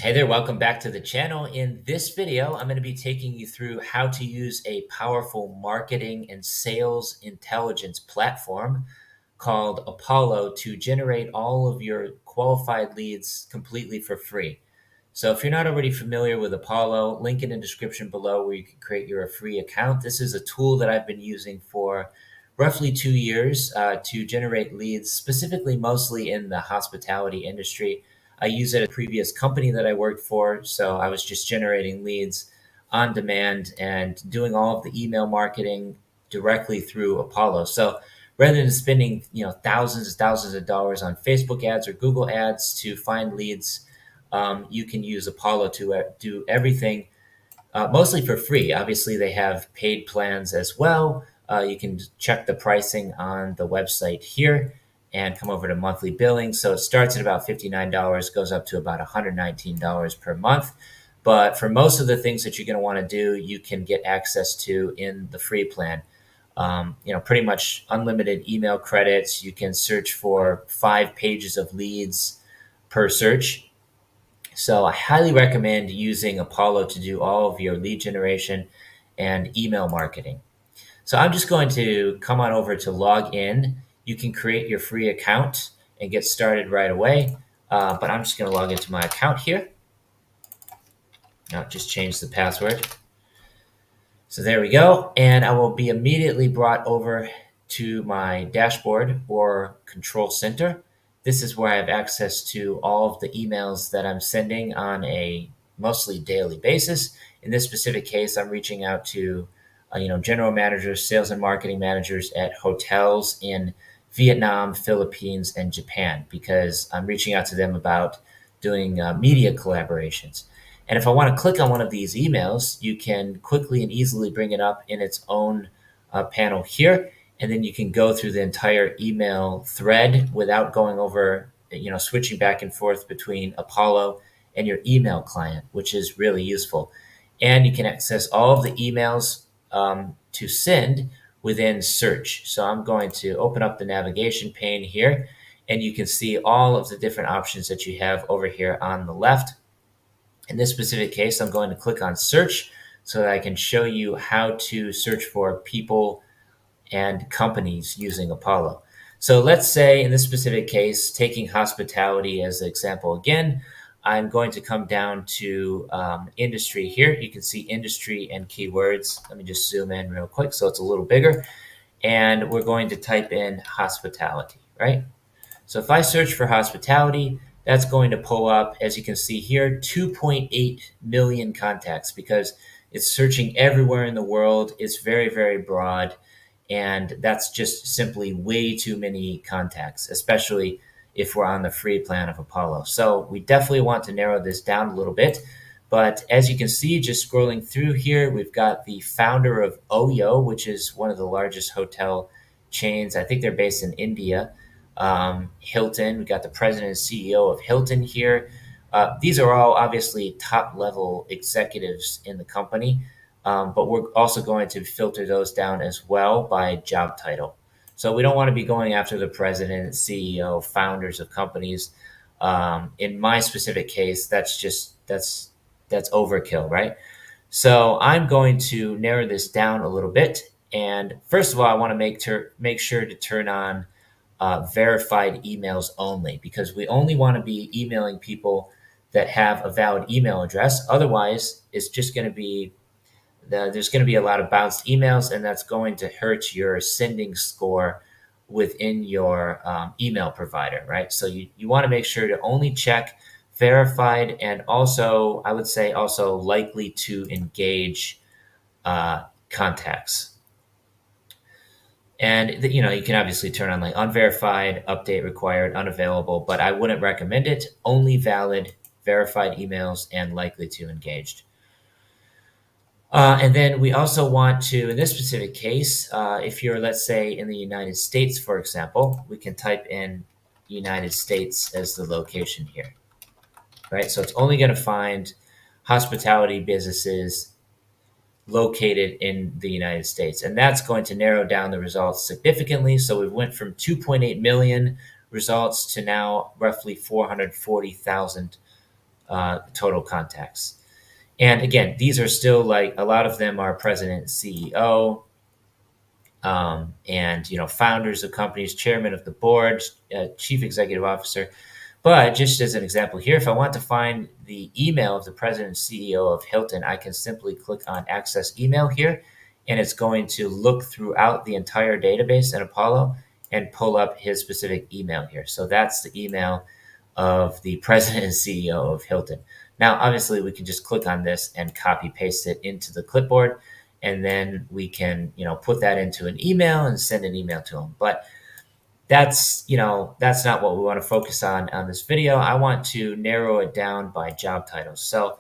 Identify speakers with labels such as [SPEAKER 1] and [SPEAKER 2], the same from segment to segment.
[SPEAKER 1] Hey there, welcome back to the channel. In this video, I'm going to be taking you through how to use a powerful marketing and sales intelligence platform called Apollo to generate all of your qualified leads completely for free. So if you're not already familiar with Apollo, link in the description below where you can create your free account. This is a tool that I've been using for roughly 2 years to generate leads, specifically mostly in the hospitality industry. I use it at a previous company that I worked for, so I was just generating leads on demand and doing all of the email marketing directly through Apollo. So rather than spending thousands and thousands of dollars on Facebook ads or Google ads to find leads, you can use Apollo to do everything mostly for free. Obviously, they have paid plans as well. You can check the pricing on the website here and come over to monthly billing. So it starts at about $59, goes up to about $119 per month. But for most of the things that you're going to want to do, you can get access to in the free plan. Pretty much unlimited email credits. You can search for 5 pages of leads per search. So I highly recommend using Apollo to do all of your lead generation and email marketing. So I'm just going to come on over to log in. You can create your free account and get started right away. But I'm just going to log into my account here. Now just change the password. So there we go. And I will be immediately brought over to my dashboard or control center. This is where I have access to all of the emails that I'm sending on a mostly daily basis. In this specific case, I'm reaching out to general managers, sales and marketing managers at hotels in Vietnam, Philippines, and Japan because I'm reaching out to them about doing media collaborations. And if I want to click on one of these emails, you can quickly and easily bring it up in its own panel here. And then you can go through the entire email thread without going over, switching back and forth between Apollo and your email client, which is really useful. And you can access all of the emails to send within search. So I'm going to open up the navigation pane here, and you can see all of the different options that you have over here on the left. In this specific case, I'm going to click on search so that I can show you how to search for people and companies using Apollo. So let's say in this specific case, taking hospitality as an example again, I'm going to come down to industry here. You can see industry and keywords. Let me just zoom in real quick so it's a little bigger. And we're going to type in hospitality, right? So if I search for hospitality, that's going to pull up, as you can see here, 2.8 million contacts because it's searching everywhere in the world. It's very, very broad. And that's just simply way too many contacts, especially if we're on the free plan of Apollo. So we definitely want to narrow this down a little bit. But as you can see, just scrolling through here, we've got the founder of Oyo, which is one of the largest hotel chains. I think they're based in India. Hilton, we got the president and CEO of Hilton here. These are all obviously top level executives in the company, but we're also going to filter those down as well by job title. So we don't want to be going after the president, CEO, founders of companies. In my specific case, that's overkill, right? So I'm going to narrow this down a little bit. And first of all, I want to make sure to turn on verified emails only because we only want to be emailing people that have a valid email address. Otherwise, it's just going to be there's going to be a lot of bounced emails, and that's going to hurt your sending score within your email provider, right? So you want to make sure to only check verified and also, I would say, also likely to engage contacts. And you can obviously turn on like unverified, update required, unavailable, but I wouldn't recommend it. Only valid, verified emails and likely to engaged. And then we also want to, in this specific case, if you're, let's say, in the United States, for example, we can type in United States as the location here, right? So it's only going to find hospitality businesses located in the United States. And that's going to narrow down the results significantly. So we went from 2.8 million results to now roughly 440,000 total contacts. And again, these are still like a lot of them are president, CEO, and founders of companies, chairman of the board, chief executive officer. But just as an example here, if I want to find the email of the president and CEO of Hilton, I can simply click on Access Email here, and it's going to look throughout the entire database in Apollo and pull up his specific email here. So that's the email of the president and CEO of Hilton. Now, obviously, we can just click on this and copy paste it into the clipboard, and then we can, put that into an email and send an email to them. But that's not what we want to focus on this video. I want to narrow it down by job titles. So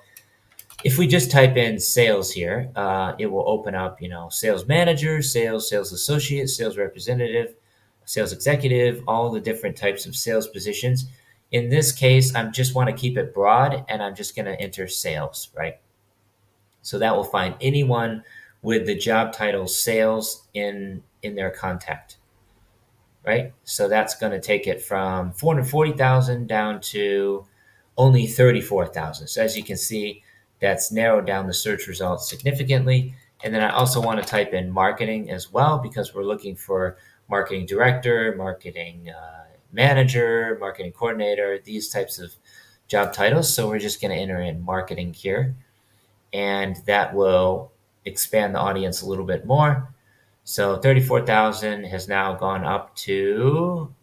[SPEAKER 1] if we just type in sales here, it will open up, sales manager, sales associate, sales representative, sales executive, all the different types of sales positions. In this case, I just want to keep it broad, and I'm just going to enter sales, right? So that will find anyone with the job title sales in their contact, right? So that's going to take it from 440,000 down to only 34,000. So as you can see, that's narrowed down the search results significantly. And then I also want to type in marketing as well, because we're looking for marketing director, marketing manager, marketing coordinator, these types of job titles. So we're just going to enter in marketing here, and that will expand the audience a little bit more. So 34,000 has now gone up to,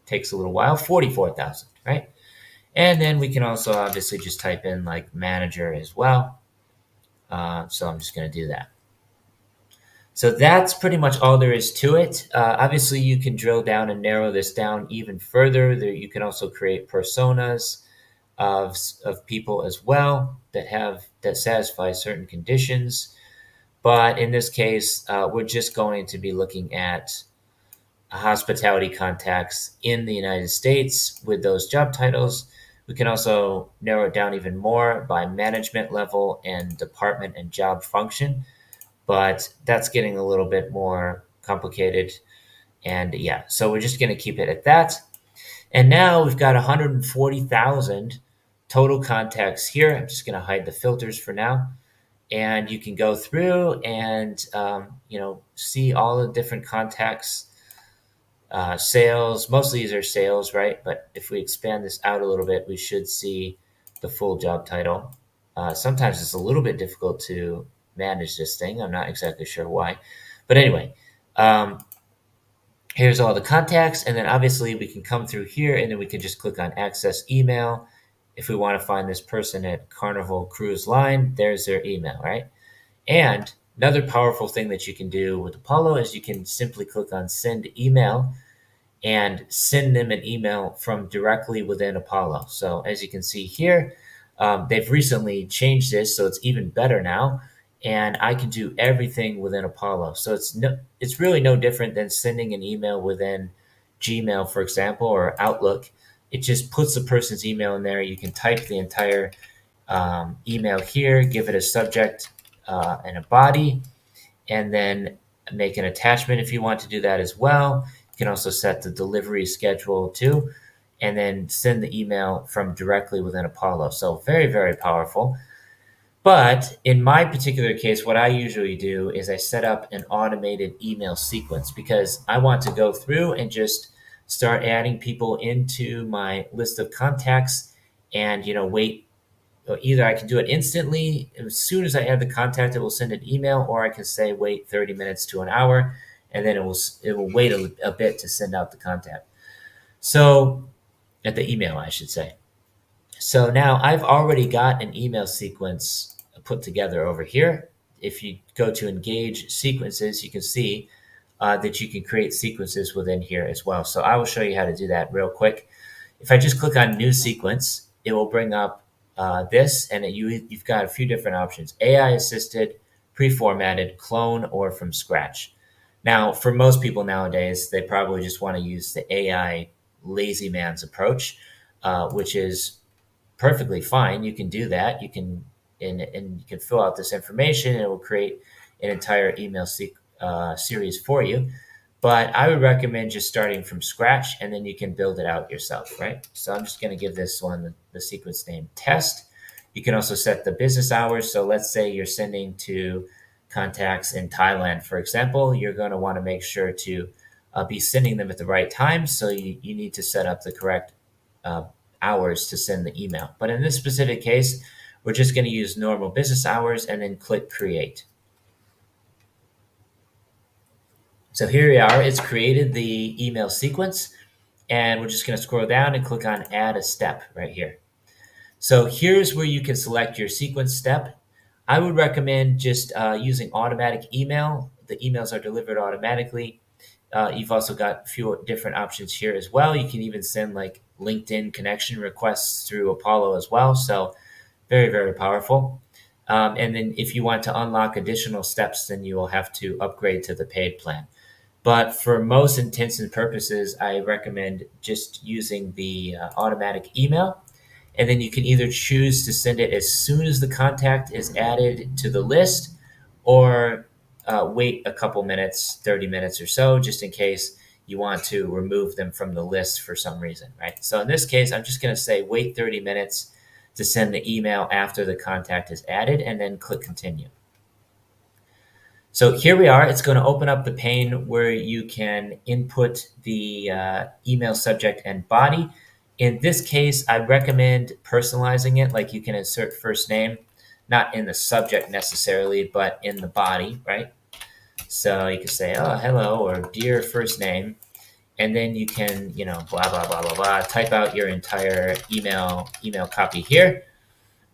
[SPEAKER 1] takes a little while, 44,000, right? And then we can also obviously just type in like manager as well. So I'm just going to do that. So that's pretty much all there is to it. Obviously, you can drill down and narrow this down even further. You can also create personas of people as well that satisfy certain conditions. But in this case, we're just going to be looking at hospitality contacts in the United States with those job titles. We can also narrow it down even more by management level and department and job function, but that's getting a little bit more complicated. And yeah, so we're just going to keep it at that. And now we've got 140,000 total contacts here. I'm just going to hide the filters for now. And you can go through and, see all the different contacts. Sales, mostly these are sales, right? But if we expand this out a little bit, we should see the full job title. Sometimes it's a little bit difficult to manage this thing. I'm not exactly sure why. But anyway, here's all the contacts. And then obviously we can come through here, and then we can just click on access email. If we want to find this person at Carnival Cruise Line, there's their email, right? And another powerful thing that you can do with Apollo is you can simply click on send email and send them an email from directly within Apollo. So as you can see here, they've recently changed this, so it's even better now. And I can do everything within Apollo. So it's really no different than sending an email within Gmail, for example, or Outlook. It just puts the person's email in there. You can type the entire email here, give it a subject and a body, and then make an attachment if you want to do that as well. You can also set the delivery schedule too, and then send the email from directly within Apollo. So very, very powerful. But in my particular case, what I usually do is I set up an automated email sequence, because I want to go through and just start adding people into my list of contacts and, wait. Either I can do it instantly. As soon as I add the contact, it will send an email, or I can say wait 30 minutes to an hour, and then it will wait a bit to send out the contact. So at the email, I should say. So now I've already got an email sequence put together over here. If you go to engage sequences, you can see that you can create sequences within here as well. So I will show you how to do that real quick. If I just click on new sequence, it will bring up this, and you've got a few different options: AI assisted, pre-formatted, clone, or from scratch. Now, for most people nowadays, they probably just want to use the AI lazy man's approach, which is perfectly fine. You can do that. You can and you can fill out this information, and it will create an entire email series for you. but I would recommend just starting from scratch, and then you can build it out yourself, right? So I'm just going to give this one the sequence name test. You can also set the business hours. So let's say you're sending to contacts in Thailand, for example. You're going to want to make sure to be sending them at the right time. So you need to set up the correct uh, hours to send the email. But in this specific case, we're just going to use normal business hours and then click create. So here we are. It's created the email sequence, and we're just going to scroll down and click on add a step right here. So here's where you can select your sequence step. I would recommend just using automatic email. The emails are delivered automatically. You've also got a few different options here as well. You can even send like LinkedIn connection requests through Apollo as well. So very, very powerful. And then if you want to unlock additional steps, then you will have to upgrade to the paid plan. But for most intents and purposes, I recommend just using the automatic email. And then you can either choose to send it as soon as the contact is added to the list, or wait a couple minutes, 30 minutes or so, just in case you want to remove them from the list for some reason, right? So in this case, I'm just going to say wait 30 minutes to send the email after the contact is added, and then click continue. So here we are. It's going to open up the pane where you can input the email subject and body. In this case, I recommend personalizing it. Like you can insert first name, not in the subject necessarily, but in the body, right? So you can say, oh, hello, or dear first name. And then you can, blah, blah, blah, blah, blah, type out your entire email copy here,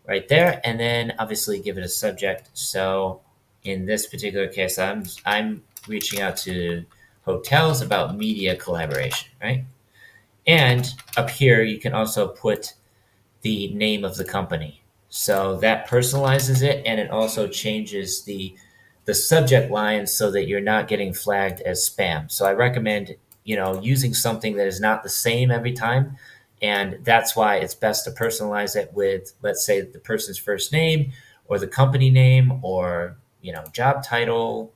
[SPEAKER 1] right there. And then obviously give it a subject. So in this particular case, I'm reaching out to hotels about media collaboration, right? And up here, you can also put the name of the company. So that personalizes it, and it also changes the subject line so that you're not getting flagged as spam. So I recommend, using something that is not the same every time. And that's why it's best to personalize it with, let's say, the person's first name or the company name or, job title,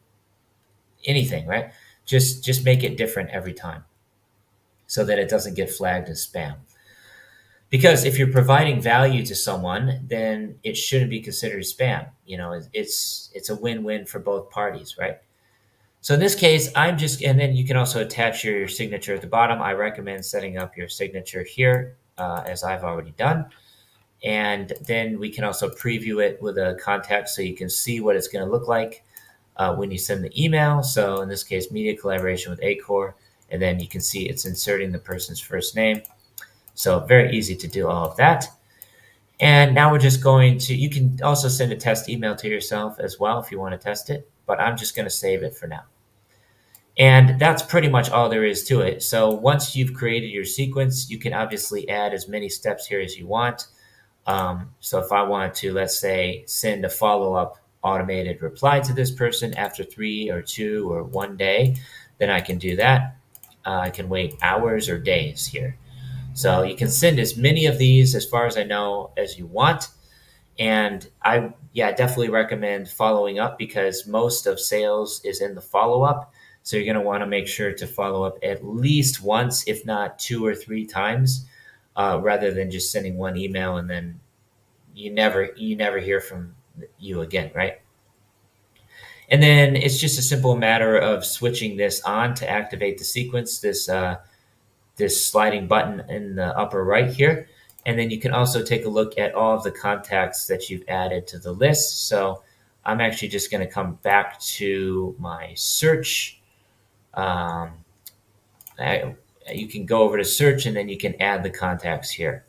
[SPEAKER 1] anything, right? Just make it different every time so that it doesn't get flagged as spam. Because if you're providing value to someone, then it shouldn't be considered spam. It's a win-win for both parties, right? So in this case, and then you can also attach your signature at the bottom. I recommend setting up your signature here, as I've already done. And then we can also preview it with a contact so you can see what it's going to look like when you send the email. So in this case, media collaboration with Acor. And then you can see it's inserting the person's first name. So very easy to do all of that. And now we're just you can also send a test email to yourself as well if you want to test it, but I'm just going to save it for now. And that's pretty much all there is to it. So once you've created your sequence, you can obviously add as many steps here as you want. So if I want to, let's say, send a follow-up automated reply to this person after 3 or 2 or 1 day, then I can do that. I can wait hours or days here. So you can send as many of these, as far as I know, as you want. And I definitely recommend following up, because most of sales is in the follow-up. So you're going to want to make sure to follow up at least once, if not 2 or 3 times, rather than just sending one email and then you never hear from you again, right? And then it's just a simple matter of switching this on to activate the sequence, this sliding button in the upper right here. And then you can also take a look at all of the contacts that you've added to the list. So I'm actually just going to come back to my search. You can go over to search, and then you can add the contacts here.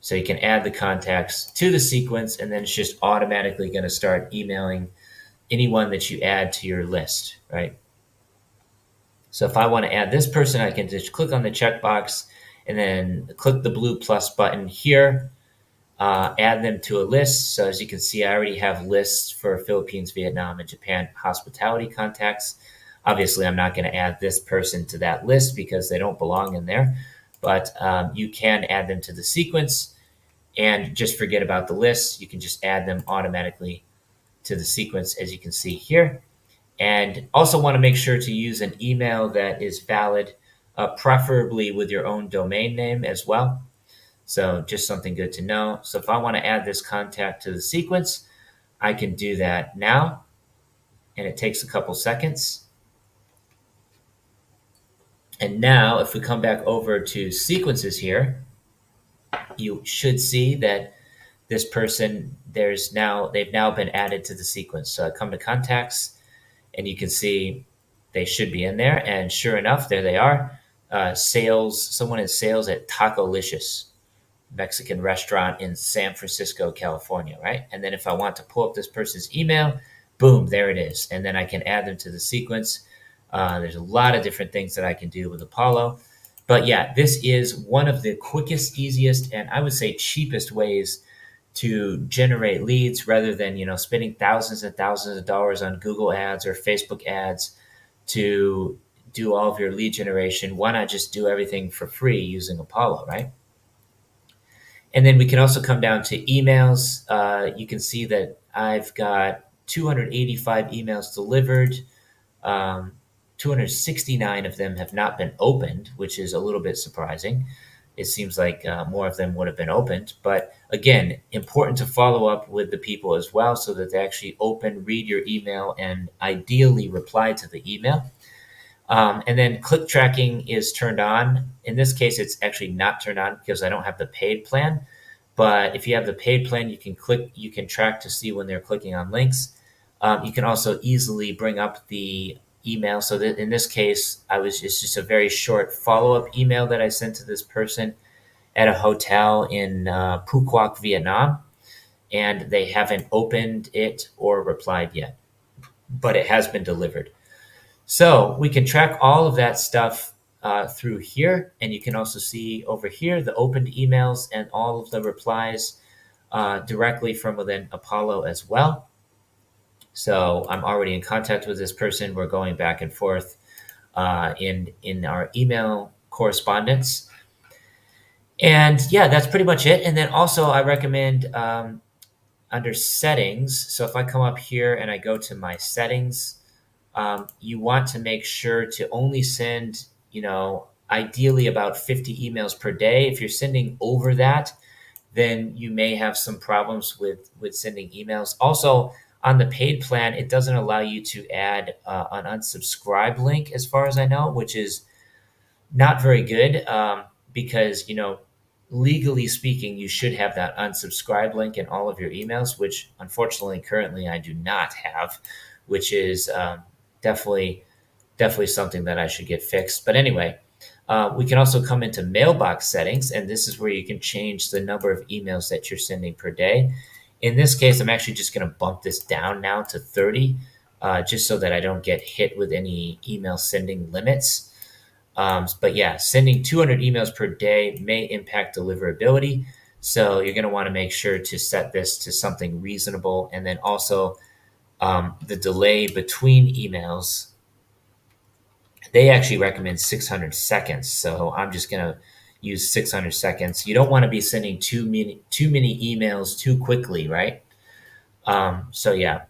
[SPEAKER 1] So you can add the contacts to the sequence, and then it's just automatically going to start emailing anyone that you add to your list, right? So if I want to add this person, I can just click on the checkbox and then click the blue plus button here, add them to a list. So as you can see, I already have lists for Philippines, Vietnam, and Japan hospitality contacts. Obviously, I'm not going to add this person to that list because they don't belong in there, but you can add them to the sequence and just forget about the list. You can just add them automatically to the sequence, as you can see here. And also want to make sure to use an email that is valid, preferably with your own domain name as well. So just something good to know. So if I want to add this contact to the sequence, I can do that now, and it takes a couple seconds. And now if we come back over to sequences here, you should see that this person, they've now been added to the sequence. So I come to contacts, and you can see they should be in there. And sure enough, there they are. Sales, someone in sales at Tacolicious, Mexican restaurant in San Francisco, California, right? And then if I want to pull up this person's email, boom, there it is. And then I can add them to the sequence. There's a lot of different things that I can do with Apollo. But yeah, this is one of the quickest, easiest, and I would say cheapest ways to generate leads rather than, spending thousands and thousands of dollars on Google ads or Facebook ads to do all of your lead generation. Why not just do everything for free using Apollo, right? And then we can also come down to emails. You can see that I've got 285 emails delivered. 269 of them have not been opened, which is a little bit surprising. It seems like more of them would have been opened. But again, important to follow up with the people as well so that they actually open, read your email, and ideally reply to the email. And then click tracking is turned on. In this case, it's actually not turned on because I don't have the paid plan. But if you have the paid plan, you can track to see when they're clicking on links. You can also easily bring up the email. So that in this case, it's just a very short follow-up email that I sent to this person at a hotel in Phu Quoc, Vietnam, and they haven't opened it or replied yet, but it has been delivered. So we can track all of that stuff through here, and you can also see over here the opened emails and all of the replies directly from within Apollo as well. So I'm already in contact with this person. We're going back and forth in our email correspondence. And yeah, that's pretty much it. And then also I recommend under settings. So if I come up here and I go to my settings, you want to make sure to only send, ideally about 50 emails per day. If you're sending over that, then you may have some problems with sending emails. Also, on the paid plan, it doesn't allow you to add an unsubscribe link, as far as I know, which is not very good because, legally speaking, you should have that unsubscribe link in all of your emails, which unfortunately currently I do not have, which is definitely something that I should get fixed. But anyway, we can also come into mailbox settings, and this is where you can change the number of emails that you're sending per day. In this case, I'm actually just going to bump this down now to 30, just so that I don't get hit with any email sending limits. But yeah, sending 200 emails per day may impact deliverability. So you're going to want to make sure to set this to something reasonable. And then also the delay between emails, they actually recommend 600 seconds. So I'm just going to use 600 seconds. You don't want to be sending too many emails too quickly, right? So yeah,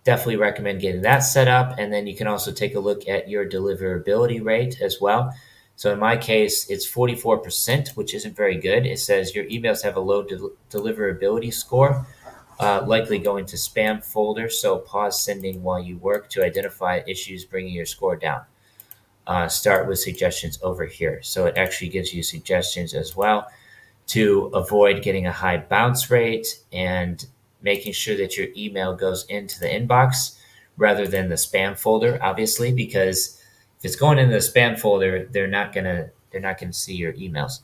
[SPEAKER 1] definitely recommend getting that set up. And then you can also take a look at your deliverability rate as well. So in my case, it's 44%, which isn't very good. It says your emails have a low deliverability score, likely going to spam folder. So pause sending while you work to identify issues bringing your score down. Start with suggestions over here. So it actually gives you suggestions as well to avoid getting a high bounce rate and making sure that your email goes into the inbox rather than the spam folder, obviously, because if it's going into the spam folder, they're not gonna see your emails.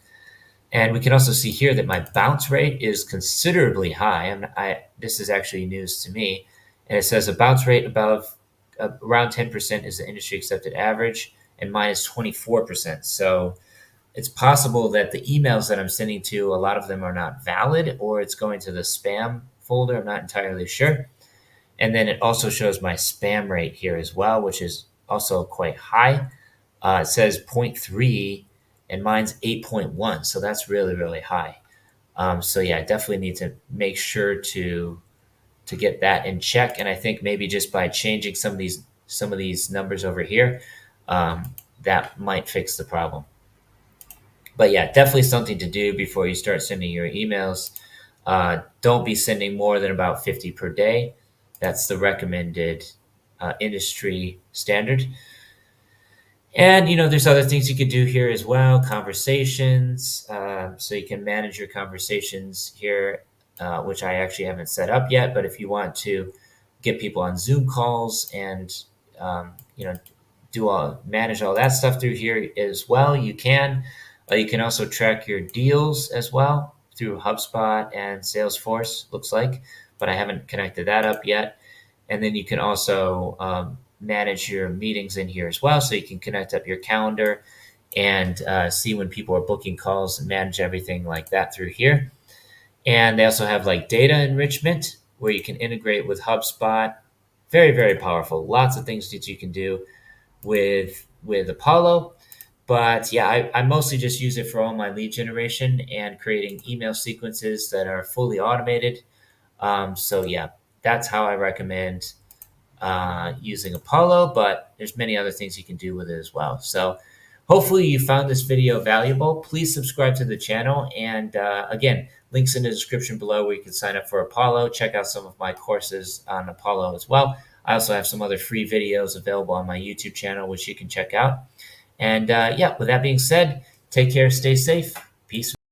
[SPEAKER 1] And we can also see here that my bounce rate is considerably high. This is actually news to me, and it says a bounce rate above around 10% is the industry accepted average, and mine is 24%. So it's possible that the emails that I'm sending to, a lot of them are not valid, or it's going to the spam folder. I'm not entirely sure. And then it also shows my spam rate here as well, which is also quite high. It says 0.3 and mine's 8.1. So that's really, really high. So yeah, I definitely need to make sure to to get that in check. And I think maybe just by changing some of these numbers over here, that might fix the problem. But yeah, definitely something to do before you start sending your emails. Don't be sending more than about 50 per day. That's the recommended industry standard. And there's other things you could do here as well. Conversations, so you can manage your conversations here, which I actually haven't set up yet. But if you want to get people on Zoom calls and um, you know manage all that stuff through here as well, you can. You can also track your deals as well through HubSpot and Salesforce. Looks like, but I haven't connected that up yet. And then you can also manage your meetings in here as well. So you can connect up your calendar and see when people are booking calls and manage everything like that through here. And they also have like data enrichment where you can integrate with HubSpot. Very, very powerful. Lots of things that you can do with Apollo. But yeah, I mostly just use it for all my lead generation and creating email sequences that are fully automated. So yeah, that's how I recommend using Apollo, but there's many other things you can do with it as well. So hopefully you found this video valuable. Please subscribe to the channel. And again, links in the description below where you can sign up for Apollo. Check out some of my courses on Apollo as well. I also have some other free videos available on my YouTube channel, which you can check out. And yeah, with that being said, take care, stay safe. Peace.